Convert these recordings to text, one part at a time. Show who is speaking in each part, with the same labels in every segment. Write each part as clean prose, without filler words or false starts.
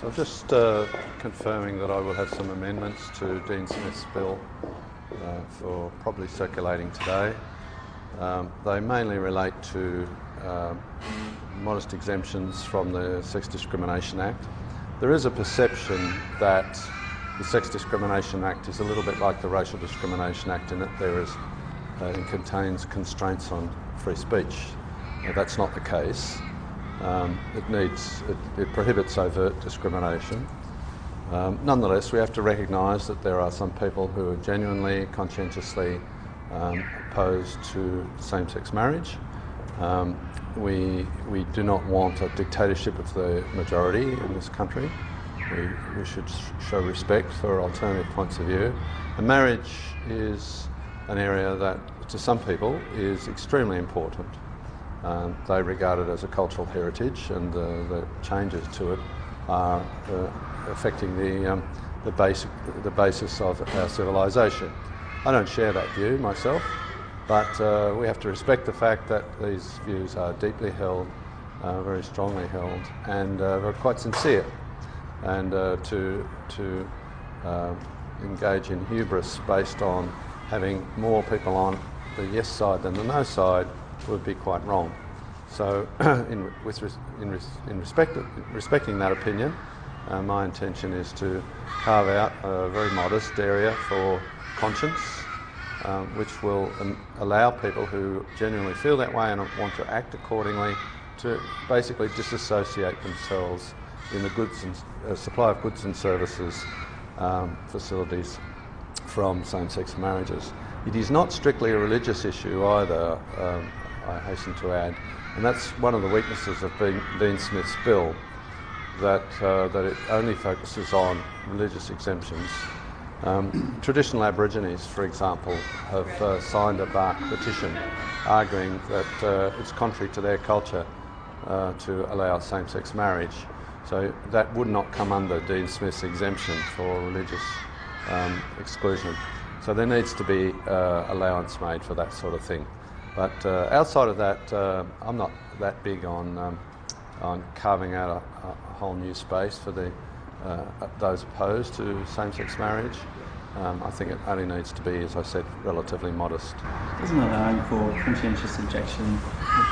Speaker 1: So I'm just confirming that I will have some amendments to Dean Smith's bill for probably circulating today. They mainly relate to modest exemptions from the Sex Discrimination Act. There is a perception that the Sex Discrimination Act is a little bit like the Racial Discrimination Act in that it contains constraints on free speech. That's not the case. It prohibits overt discrimination. Nonetheless, we have to recognise that there are some people who are genuinely, conscientiously opposed to same-sex marriage. We do not want a dictatorship of the majority in this country. We should show respect for alternative points of view. And marriage is an area that, to some people, is extremely important. They regard it as a cultural heritage, and the changes to it are affecting the basis of our civilization. I don't share that view myself, but we have to respect the fact that these views are deeply held, very strongly held, and are quite sincere. And to engage in hubris based on having more people on the yes side than the no side would be quite wrong. So in respecting that opinion, my intention is to carve out a very modest area for conscience, which will allow people who genuinely feel that way and want to act accordingly to basically disassociate themselves in the goods and supply of goods and services facilities from same-sex marriages. It is not strictly a religious issue either, I hasten to add, and that's one of the weaknesses of Dean Smith's bill, that it only focuses on religious exemptions. Traditional Aborigines, for example, have signed a bark petition arguing that it's contrary to their culture to allow same-sex marriage. So that would not come under Dean Smith's exemption for religious exclusion. So there needs to be allowance made for that sort of thing. But outside of that, I'm not that big on carving out a whole new space for those opposed to same-sex marriage. I think it only needs to be, as I said, relatively modest.
Speaker 2: Doesn't allowing for conscientious objection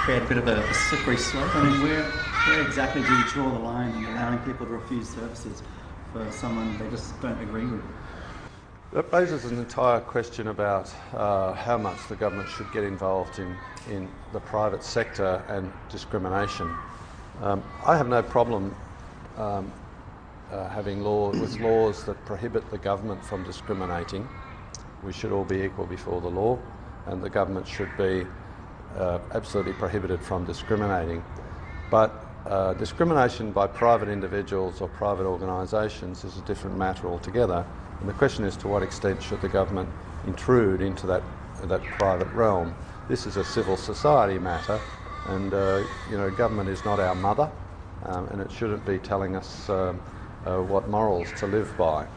Speaker 2: create a bit of a slippery slope? I mean, where exactly do you draw the line in allowing people to refuse services for someone they just don't agree with?
Speaker 1: That raises an entire question about how much the government should get involved in the private sector and discrimination. I have no problem having laws that prohibit the government from discriminating. We should all be equal before the law, and the government should be absolutely prohibited from discriminating. But discrimination by private individuals or private organisations is a different matter altogether. And the question is, to what extent should the government intrude into that private realm? This is a civil society matter, and government is not our mother, and it shouldn't be telling us what morals to live by.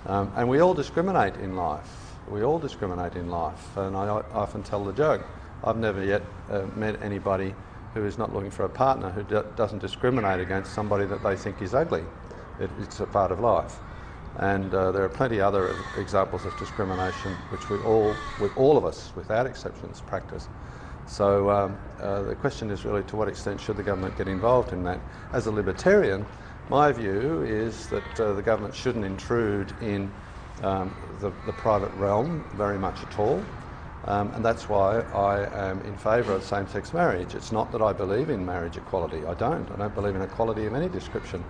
Speaker 1: And we all discriminate in life. We all discriminate in life, and I often tell the joke, I've never yet met anybody who is not looking for a partner who doesn't discriminate against somebody that they think is ugly. It's a part of life. And there are plenty other examples of discrimination which all of us, without exceptions, practice. So the question is really, to what extent should the government get involved in that? As a libertarian, my view is that the government shouldn't intrude in the private realm very much at all. And that's why I am in favour of same-sex marriage. It's not that I believe in marriage equality. I don't believe in equality of any description.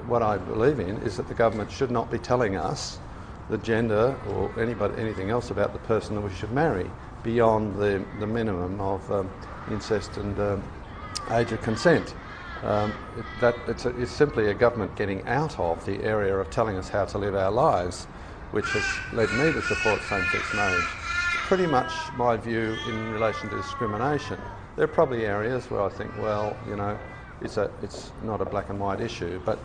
Speaker 1: What I believe in is that the government should not be telling us the gender or anything else about the person that we should marry beyond the minimum of incest and age of consent. It's simply a government getting out of the area of telling us how to live our lives, which has led me to support same-sex marriage. It's pretty much my view in relation to discrimination. There are probably areas where I think, well, it's not a black and white issue, but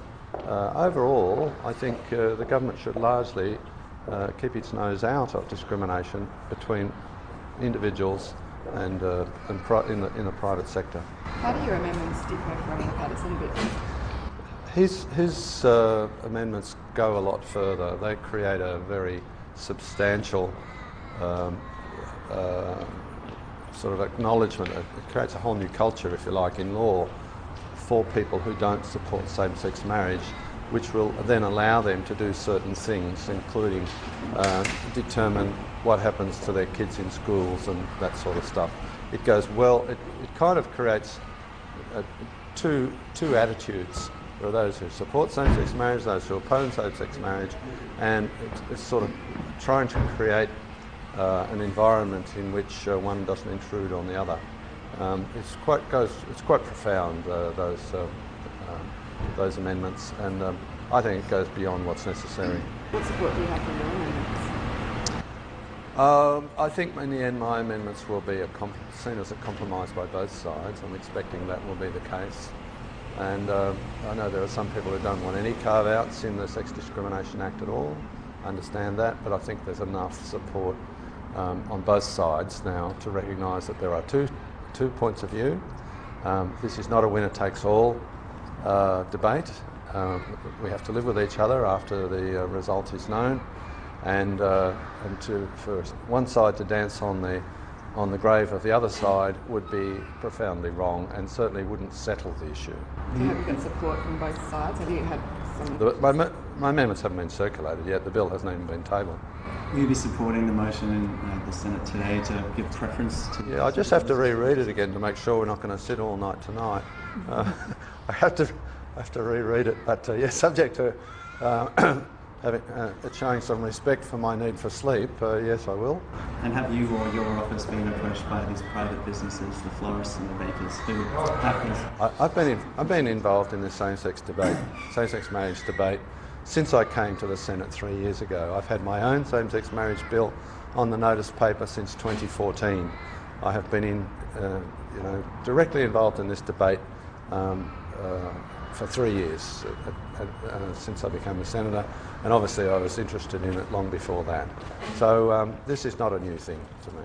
Speaker 1: overall, I think the government should largely keep its nose out of discrimination between individuals and in the private sector.
Speaker 3: How do your amendments differ from Patterson bill?
Speaker 1: His amendments go a lot further. They create a very substantial sort of acknowledgement. It creates a whole new culture, if you like, in law for people who don't support same-sex marriage, which will then allow them to do certain things, including determine what happens to their kids in schools and that sort of stuff. It goes well. It kind of creates two attitudes. There are those who support same-sex marriage, those who oppose same-sex marriage, and it's sort of trying to create an environment in which one doesn't intrude on the other. It's quite profound, those amendments, and I think it goes beyond what's necessary.
Speaker 3: What support do you have for your amendments?
Speaker 1: I think in the end my amendments will be seen as a compromise by both sides. I'm expecting that will be the case. And I know there are some people who don't want any carve-outs in the Sex Discrimination Act at all. I understand that, but I think there's enough support on both sides now to recognise that there are two points of view. This is not a winner-takes-all debate. We have to live with each other after the result is known, and for one side to dance on the grave of the other side would be profoundly wrong and certainly wouldn't settle the issue.
Speaker 3: So have you got support from both sides? Have you had some...
Speaker 1: My amendments haven't been circulated yet. The bill hasn't even been tabled.
Speaker 2: Will you be supporting the motion in the Senate today to give preference to...
Speaker 1: Yeah, I just have to reread it again to make sure we're not going to sit all night tonight. I have to reread it, but yes, subject to showing some respect for my need for sleep, yes, I will.
Speaker 2: And have you or your office been approached by these private businesses, the florists and the bakers, who have this?
Speaker 1: I've been involved in this same-sex marriage debate, since I came to the Senate 3 years ago. I've had my own same-sex marriage bill on the notice paper since 2014. I have been directly involved in this debate for 3 years since I became a senator, and obviously I was interested in it long before that. So this is not a new thing to me.